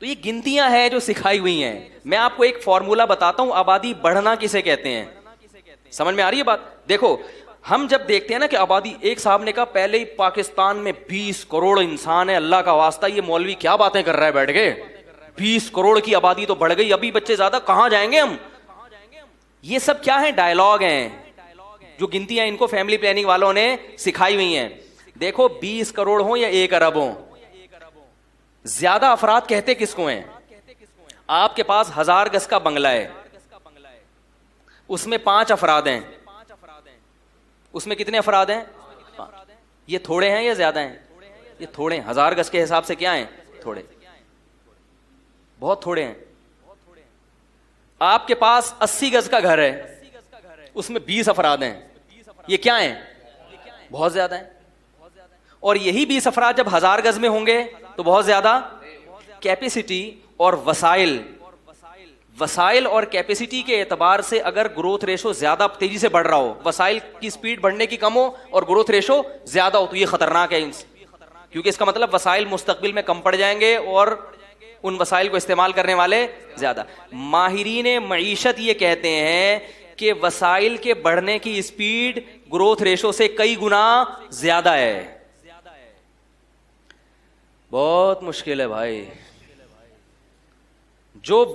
تو یہ گنتیاں ہیں جو سکھائی ہوئی ہیں. میں آپ کو ایک فارمولا بتاتا ہوں, آبادی بڑھنا کسے کہتے ہیں. سمجھ میں آ رہی ہے بات؟ دیکھو ہم جب دیکھتے ہیں نا کہ آبادی, ایک صاحب نے کہا پہلے ہی پاکستان میں 20 کروڑ انسان ہے, اللہ کا واسطہ یہ مولوی کیا باتیں کر رہا ہے بیٹھ کے, 20 کروڑ کی آبادی تو بڑھ گئی, ابھی بچے زیادہ کہاں جائیں گے ہم. یہ سب کیا ہیں؟ ڈائلاگ ہیں, جو گنتیاں ان کو فیملی پلاننگ والوں نے سکھائی ہوئی ہیں. دیکھو 20 کروڑ ہوں یا 1 ارب ہوں, زیادہ افراد کہتے کس کو ہیں؟ آپ کے پاس 1000 گز کا بنگلہ ہے, اس میں 5 افراد ہیں, اس میں کتنے افراد ہیں؟ یہ تھوڑے ہیں یا زیادہ ہیں؟ یہ تھوڑے ہیں. 1000 گز کے حساب سے کیا ہیں؟ تھوڑے, بہت تھوڑے ہیں. آپ کے پاس 80 گز کا گھر ہے, اس میں 20 افراد ہیں, یہ کیا ہیں؟ بہت زیادہ ہیں. اور یہی 20 افراد جب 1000 گز میں ہوں گے تو بہت زیادہ. کیپیسٹی اور وسائل اور کیپیسٹی کے اعتبار سے اگر گروتھ ریشو زیادہ تیزی سے بڑھ رہا ہو, وسائل کی سپیڈ بڑھنے کی کم ہو اور گروتھ ریشو زیادہ ہو, تو یہ خطرناک ہے, کیونکہ اس کا مطلب وسائل مستقبل میں کم پڑ جائیں گے اور ان وسائل کو استعمال کرنے والے زیادہ. ماہرین معیشت یہ کہتے ہیں کہ وسائل کے بڑھنے کی سپیڈ گروتھ ریشو سے کئی گنا زیادہ ہے. بہت مشکل ہے بھائی. جو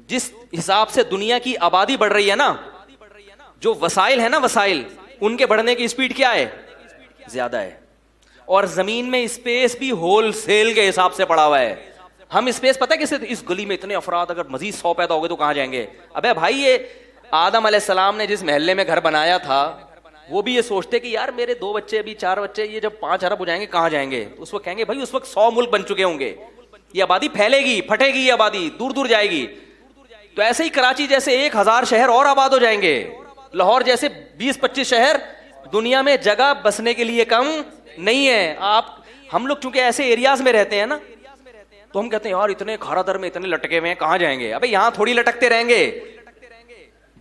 جس حساب سے دنیا کی آبادی بڑھ رہی ہے نا, جو وسائل ہے نا, وسائل ان کے بڑھنے کی سپیڈ کیا ہے؟ زیادہ ہے. اور زمین میں اسپیس بھی ہول سیل کے حساب سے پڑا ہوا ہے. ہم اسپیس پتہ ہے کیسے, اس گلی میں اتنے افراد, اگر مزید 100 پیدا ہو گئے تو کہاں جائیں گے؟ ابے بھائی یہ آدم علیہ السلام نے جس محلے میں گھر بنایا تھا, وہ بھی یہ سوچتے کہ یار میرے 2 بچے, ابھی 4 بچے, یہ جب 5 ارب ہو جائیں گے کہاں جائیں گے؟ اس وقت کہیں گے بھائی اس وقت 100 ملک بن چکے ہوں گے, یہ آبادی پھیلے گی, پھٹے گی, یہ آبادی دور دور جائے گی. تو ایسے ہی کراچی جیسے 1000 شہر اور آباد ہو جائیں گے, لاہور جیسے 20-25 شہر. دنیا میں جگہ بسنے کے لیے کم نہیں ہے. ہم لوگ چونکہ ایسے ایریاز میں رہتے ہیں نا, تو ہم کہتے ہیں یار اتنے کھارا در میں اتنے لٹکے ہوئے ہیں, کہاں جائیں گے؟ ابے یہاں تھوڑی لٹکتے رہیں گے.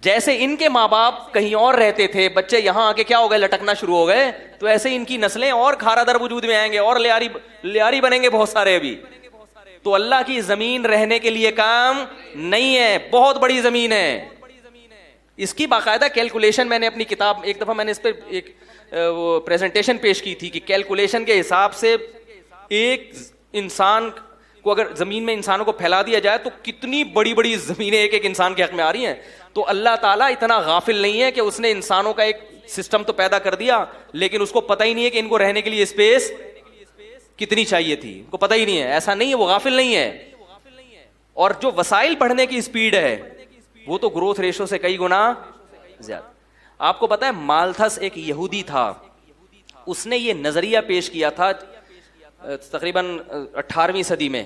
جیسے ان کے ماں باپ کہیں اور رہتے تھے, بچے یہاں آ کے کیا ہو گئے؟ لٹکنا شروع ہو گئے. تو ایسے ان کی نسلیں اور کھارا در وجود میں آئیں گے, اور لیاری بنیں گے بہت سارے ابھی. تو اللہ کی زمین رہنے کے لیے کام نہیں ہے, بہت بڑی زمین ہے. اس کی باقاعدہ کیلکولیشن میں نے اپنی کتاب, ایک دفعہ میں نے اس پہ ایک پریزنٹیشن پیش کی تھی کہ کیلکولیشن کے حساب سے ایک انسان کو اگر زمین میں انسانوں کو پھیلا دیا جائے تو کتنی بڑی بڑی زمینیں ایک ایک انسان کے حق میں آ رہی ہیں. تو اللہ تعالیٰ اتنا غافل نہیں ہے کہ اس نے انسانوں کا ایک سسٹم تو پیدا کر دیا, لیکن اس کو پتہ ہی نہیں ہے کہ ان کو رہنے کے لیے اسپیس کتنی چاہیے تھی, ان کو پتہ ہی نہیں ہے. ایسا نہیں ہے, وہ غافل نہیں ہے. اور جو وسائل بڑھنے کی سپیڈ ہے وہ تو گروتھ ریشو سے کئی گنا زیادہ. آپ کو پتہ ہے مالتھس ایک یہودی تھا, اس نے یہ نظریہ پیش کیا تھا تقریباً 18ویں صدی میں.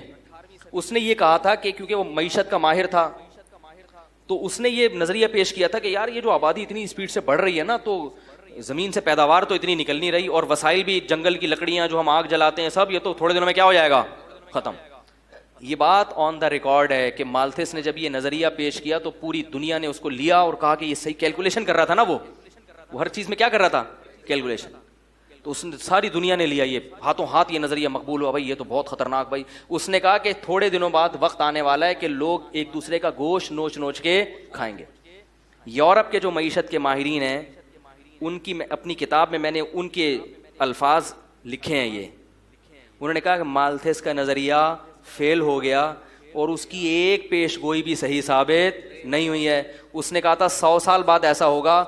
اس نے یہ کہا تھا کہ کیونکہ وہ معیشت کا ماہر تھا, تو اس نے یہ نظریہ پیش کیا تھا کہ یار یہ جو آبادی اتنی سپیڈ سے بڑھ رہی ہے نا, تو زمین سے پیداوار تو اتنی نکل نہیں رہی, اور وسائل بھی, جنگل کی لکڑیاں جو ہم آگ جلاتے ہیں سب, یہ تو تھوڑے دنوں میں کیا ہو جائے گا؟ ختم. یہ بات آن دا ریکارڈ ہے کہ مالتھس نے جب یہ نظریہ پیش کیا تو پوری دنیا نے اس کو لیا اور کہا کہ یہ صحیح کیلکولیشن کر رہا تھا نا, وہ ہر چیز میں کیا کر رہا تھا؟ کیلکولیشن. تو اس نے, ساری دنیا نے لیا, یہ ہاتھوں ہاتھ یہ نظریہ مقبول ہوا. بھائی یہ تو بہت خطرناک. بھائی اس نے کہا کہ تھوڑے دنوں بعد وقت آنے والا ہے کہ لوگ ایک دوسرے کا گوشت نوچ نوچ کے کھائیں گے. یورپ کے جو معیشت کے ماہرین ہیں, ان کی اپنی کتاب میں نے ان کے الفاظ لکھے ہیں. یہ انہوں نے کہا کہ مالتھس کا نظریہ فیل ہو گیا اور اس کی ایک پیش گوئی بھی صحیح ثابت نہیں ہوئی ہے. اس نے کہا تھا 100 سال بعد ایسا ہوگا,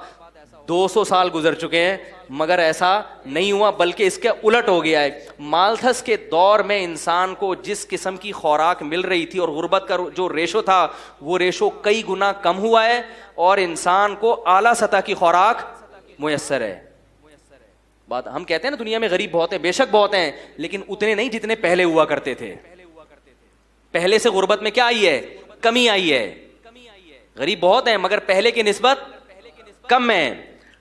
200 سال گزر چکے ہیں مگر ایسا نہیں ہوا, بلکہ اس کے الٹ ہو گیا ہے. مالتھس کے دور میں انسان کو جس قسم کی خوراک مل رہی تھی اور غربت کا جو ریشو تھا وہ ریشو کئی گنا کم ہوا ہے, اور انسان کو اعلیٰ سطح کی خوراک میسر ہے. بات ہم کہتے ہیں نا دنیا میں غریب بہت ہیں, بے شک بہت ہیں, لیکن اتنے نہیں جتنے پہلے ہوا کرتے تھے. پہلے سے غربت میں کیا آئی ہے؟ کمی آئی ہے. غریب بہت ہیں مگر پہلے کی نسبت کم ہیں.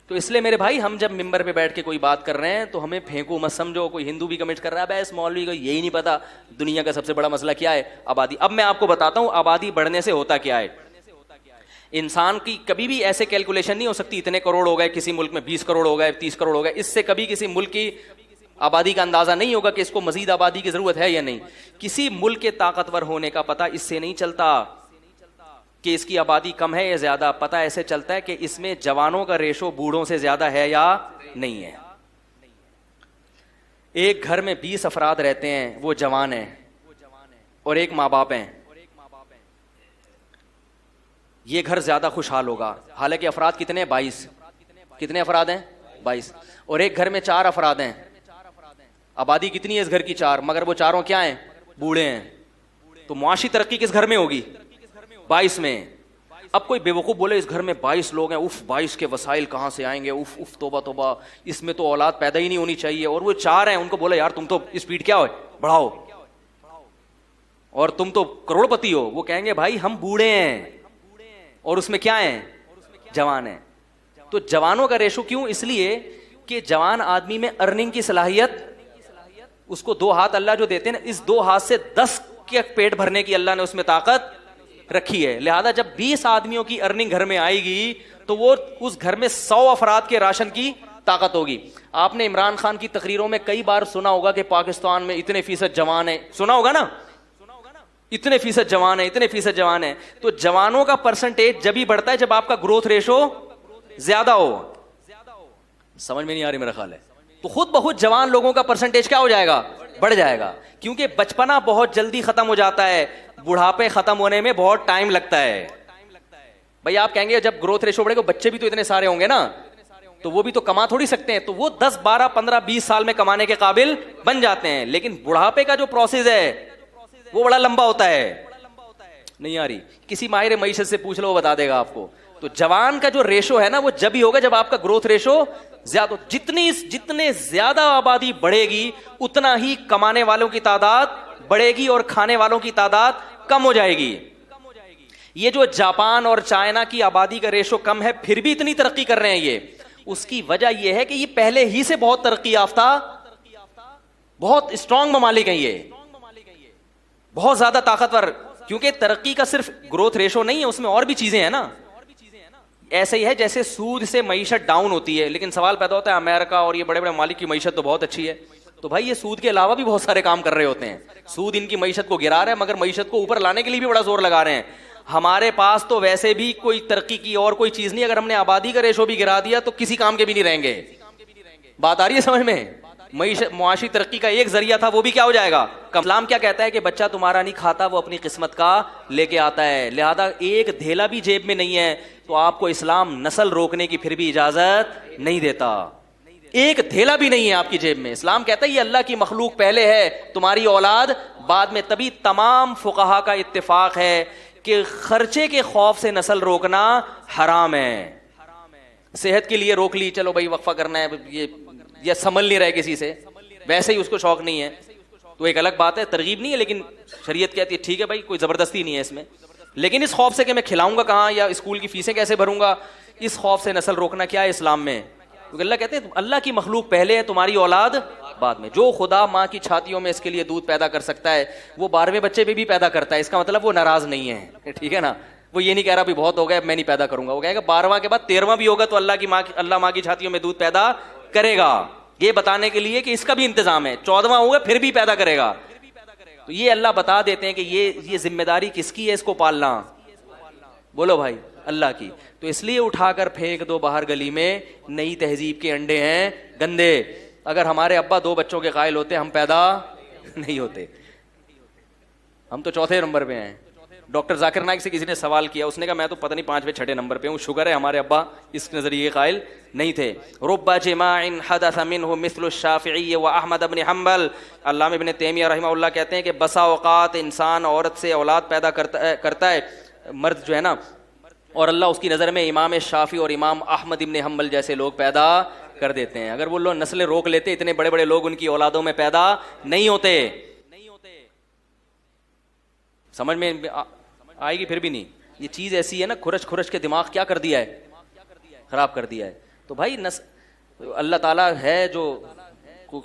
تو اس لیے میرے بھائی, ہم جب ممبر پہ بیٹھ کے کوئی بات کر رہے ہیں تو ہمیں پھینکو مت سمجھو. کوئی ہندو بھی کمنٹ کر رہا ہے بس مولوی کو یہی نہیں پتا دنیا کا سب سے بڑا مسئلہ کیا ہے؟ آبادی. اب میں آپ کو بتاتا ہوں آبادی بڑھنے سے ہوتا کیا ہے. انسان کی کبھی بھی ایسے کیلکولیشن نہیں ہو سکتی اتنے کروڑ ہو گئے, کسی ملک میں 20 کروڑ ہو گئے, 30 کروڑ ہو گئے, اس سے کبھی کسی ملک کی آبادی کا اندازہ نہیں ہوگا کہ اس کو مزید آبادی کی ضرورت ہے یا نہیں. کسی ملک کے طاقتور ہونے کا پتہ اس سے نہیں چلتا کہ اس کی آبادی کم ہے یا زیادہ. پتہ ایسے چلتا ہے کہ اس میں جوانوں کا ریشو بوڑھوں سے زیادہ ہے یا نہیں ہے. ایک گھر میں 20 افراد رہتے ہیں, وہ جوان ہیں اور ایک ماں باپ ہیں. یہ گھر زیادہ خوشحال ہوگا, حالانکہ افراد کتنے ہیں؟ 22. کتنے افراد ہیں؟ 22. اور ایک گھر میں 4 افراد ہیں, آبادی کتنی ہے اس گھر کی؟ 4, مگر وہ چاروں کیا ہیں؟ بوڑھے ہیں. تو معاشی ترقی کس گھر میں ہوگی؟ 22 میں. اب کوئی بیوقوف بولے اس گھر میں 22 لوگ ہیں, اف 22 کے وسائل کہاں سے آئیں گے, اف اف توبہ توبہ, اس میں تو اولاد پیدا ہی نہیں ہونی چاہیے. اور وہ 4 ہیں, ان کو بولے یار تم تو اسپیڈ کیا ہو بڑھاؤ, اور تم تو کروڑ پتی ہو. وہ کہیں گے بھائی ہم بوڑھے ہیں اور اس میں کیا ہیں؟ جوان ہیں. تو جوانوں کا ریشو کیوں؟ اس لیے کہ جوان آدمی میں ارننگ کی صلاحیت, اس کو 2 ہاتھ اللہ جو دیتے ہیں نا, اس 2 ہاتھ سے 10 کے پیٹ بھرنے کی اللہ نے اس میں طاقت رکھی ہے. لہذا جب 20 آدمیوں کی ارننگ گھر میں آئے گی تو وہ اس گھر میں 100 افراد کے راشن کی طاقت ہوگی. آپ نے عمران خان کی تقریروں میں کئی بار سنا ہوگا کہ پاکستان میں اتنے فیصد جوان ہیں, سنا ہوگا نا, اتنے فیصد جوان ہیں, اتنے فیصد جوان ہیں. تو جوانوں کا پرسنٹیج جب ہی بڑھتا ہے جب آپ کا گروتھ ریشو زیادہ ہو. سمجھ میں نہیں آ رہی میرا خیال ہے. تو خود بخود جوان لوگوں کا پرسنٹیج کیا ہو جائے گا؟ بڑھ جائے گا. کیونکہ بچپنا بہت جلدی ختم ہو جاتا ہے, بڑھاپے ختم ہونے میں بہت ٹائم لگتا ہے. بھائی آپ کہیں گے جب گروتھ ریشو بڑھے گا بچے بھی تو اتنے سارے ہوں گے نا, تو وہ بھی تو کما تھوڑی سکتے ہیں. تو وہ 10 12 15 20 سال میں کمانے کے قابل بن جاتے ہیں. لیکن بڑھاپے کا جو پروسیس ہے وہ بڑا لمبا ہوتا ہے. نہیں آ رہی؟ کسی ماہر معیشت سے پوچھ لو, وہ بتا دے گا آپ کو. تو جوان کا جو ریشو ہے نا وہ جب ہی ہوگا جب آپ کا گروتھ ریشو زیادہ. جتنے زیادہ آبادی بڑھے گی اتنا ہی کمانے والوں کی تعداد بڑھے گی اور کھانے والوں کی تعداد کم ہو جائے گی. یہ جو جاپان اور چائنا کی آبادی کا ریشو کم ہے پھر بھی اتنی ترقی کر رہے ہیں, یہ اس کی وجہ یہ ہے کہ یہ پہلے ہی سے بہت ترقی یافتہ, بہت اسٹرانگ ممالک ہیں, یہ بہت زیادہ طاقتور. کیونکہ ترقی کا صرف گروتھ ریشو نہیں ہے, اس میں اور بھی چیزیں ہیں نا. ایسے ہی ہے جیسے سود سے معیشت ڈاؤن ہوتی ہے, لیکن سوال پیدا ہوتا ہے امریکہ اور یہ بڑے بڑے ممالک کی معیشت تو بہت اچھی ہے. تو بھائی یہ سود کے علاوہ بھی بہت سارے کام کر رہے ہوتے ہیں. سود ان کی معیشت کو گرا رہا ہے مگر معیشت کو اوپر لانے کے لیے بھی بڑا زور لگا رہے ہیں. ہمارے پاس تو ویسے بھی کوئی ترقی کی اور کوئی چیز نہیں, اگر ہم نے آبادی کا ریشو بھی گرا دیا تو کسی کام کے بھی نہیں رہیں گے. بات آ رہی ہے سمجھ میں؟ معاشی ترقی کا ایک ذریعہ تھا, وہ بھی کیا ہو جائے گا؟ اسلام کیا کہتا ہے کہ بچہ تمہارا نہیں کھاتا, وہ اپنی قسمت کا لے کے آتا ہے. لہذا ایک دھیلا بھی جیب میں نہیں ہے تو آپ کو اسلام نسل روکنے کی پھر بھی اجازت نہیں دیتا. ایک دھیلا بھی نہیں ہے آپ کی جیب میں. اسلام کہتا ہے یہ اللہ کی مخلوق پہلے ہے, تمہاری اولاد بعد میں. تبھی تمام فقہا کا اتفاق ہے کہ خرچے کے خوف سے نسل روکنا حرام ہے. صحت کے لیے روک لی, چلو بھائی وقفہ کرنا ہے, یہ سنبھل نہیں رہے کسی سے, ویسے ہی اس کو شوق نہیں ہے تو ایک الگ بات ہے, ترغیب نہیں ہے, لیکن شریعت کہتی ہے ٹھیک ہے بھائی کوئی زبردستی نہیں ہے اس میں. لیکن اس خوف سے کہ میں کھلاؤں گا کہاں یا اسکول کی فیسیں کیسے بھروں گا, اس خوف سے نسل روکنا کیا ہے اسلام میں؟ کیونکہ اللہ کہتے ہیں اللہ کی مخلوق پہلے ہے, تمہاری اولاد بعد میں. جو خدا ماں کی چھاتیوں میں اس کے لیے دودھ پیدا کر سکتا ہے وہ 12ویں بچے پہ بھی پیدا کرتا ہے. اس کا مطلب وہ ناراض نہیں ہے, ٹھیک ہے نا. وہ یہ نہیں کہہ رہا بھی بہت ہو گیا اب میں نہیں پیدا کروں گا. وہ کہے گا 12واں کے بعد 13واں بھی ہوگا تو اللہ ماں کی چھاتیوں میں دودھ پیدا کرے گا, یہ بتانے کے لیے کہ اس کا بھی انتظام ہے. 14واں ہوگا پھر بھی پیدا کرے گا. تو یہ اللہ بتا دیتے ہیں کہ یہ ذمہ داری کس کی ہے اس کو پالنا؟ بولو بھائی, اللہ کی. تو اس لیے اٹھا کر پھینک دو باہر گلی میں, نئی تہذیب کے انڈے ہیں گندے. اگر ہمارے ابا 2 بچوں کے قائل ہوتے ہم پیدا نہیں ہوتے. ہم تو 4تھے نمبر پہ ہیں. ڈاکٹر ذاکر نائک سے کسی نے سوال کیا, اس نے کہا میں تو پتہ نہیں 5ویں 6ٹھے نمبر پہ ہوں. شکر ہے ہمارے ابا اس نظریے کے قائل نہیں تھے. رب جماع حدث منه مثل الشافعی و احمد بن حنبل. علامہ ابن تیمیہ رحمہ اللہ کہتے ہیں کہ بسا اوقات انسان عورت سے اولاد پیدا کرتا ہے, مرد جو ہے نا, اور اللہ اس کی نظر میں امام شافعی اور امام احمد ابن حنبل جیسے لوگ پیدا کر دیتے ہیں. اگر وہ لوگ نسلیں روک لیتے اتنے بڑے بڑے لوگ ان کی اولادوں میں پیدا نہیں ہوتے. سمجھ میں آئے گی پھر بھی نہیں. یہ چیز ایسی ہے نا, کھرچ کے دماغ کیا کر دیا ہے, خراب کر دیا ہے. تو بھائی اللہ تعالیٰ ہے جو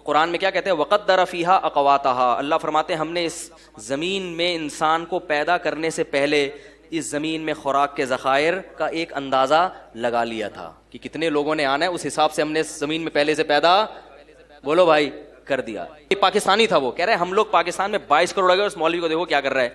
قرآن میں کیا کہتے ہیں, وقدر فیہا اقواتہا. اللہ فرماتے ہیں ہم نے اس زمین میں انسان کو پیدا کرنے سے پہلے اس زمین میں خوراک کے ذخائر کا ایک اندازہ لگا لیا تھا کہ کتنے لوگوں نے آنا ہے, اس حساب سے ہم نے اس زمین میں پہلے سے پیدا, بولو بھائی, کر دیا. یہ پاکستانی تھا, وہ کہہ رہا ہے ہم لوگ پاکستان میں 22 کروڑ ہو گئے, اس مولوی کو دیکھو کیا کر رہا ہے.